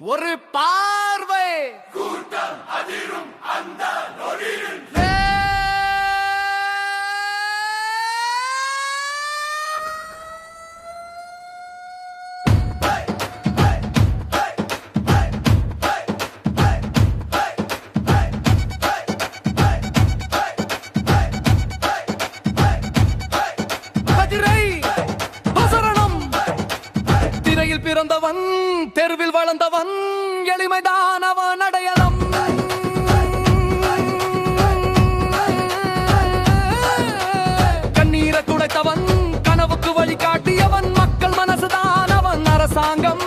ஒரு பார்வை கூட்டம் அதிரும் அந்த நொடியில் பிறந்தவன் தெருவில் வளர்ந்தவன் எளிமைதான் அவன் அடையாளம். கண்ணீரை துடைத்தவன் கனவுக்கு வழிகாட்டியவன் மக்கள் மனசுதான் அவன் அரசாங்கம்.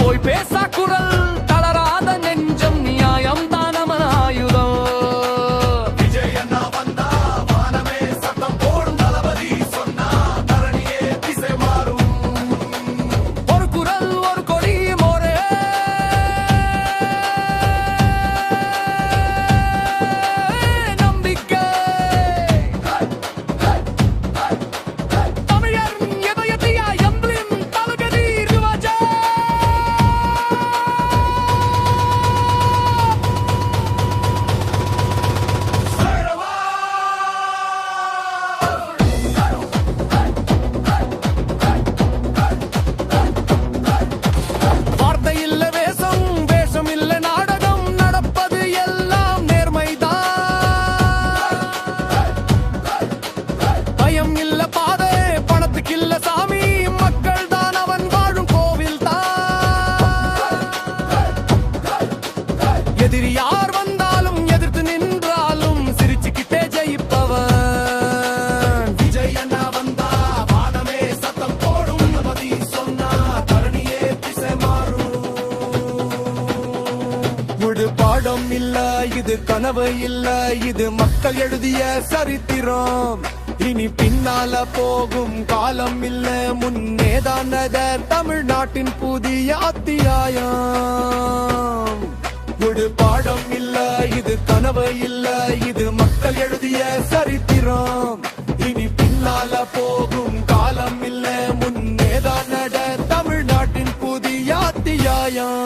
போய் பேசா குரல் தளராத நெஞ்சம் நியாயம் தான் அவன் ஆயுதம். எதிரி யார் வந்தாலும் எதிர்த்து நின்றாலும் சிரிச்சுக்கிட்டே ஜெயிப்பவன். விஜய் அண்ணா வந்தா வானமே சத்தம் போடும். மதி சொன்னா தரணியே திசை மாறும். விடு பாடம் இல்ல இது கனவு இல்ல, இது மக்கள் எழுதிய சரித்திரம். இனி பின்னால போகும் காலம் இல்ல, முன்னேதான் தமிழ்நாட்டின் புதிய அத்தியாயம். விடு பாடம் இல்ல இது கனவு இல்ல, இது மக்கள் எழுதிய சரித்திரம். இனி பின்னால போகும் காலம் இல்ல, முன்னேதான் தமிழ்நாட்டின் புதிய அத்தியாயம்.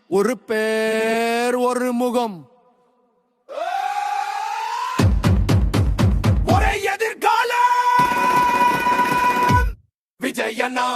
ஒரு பேர் ஒரு முகம், ஒரே எதிர்காலம். விஜய் அண்ணா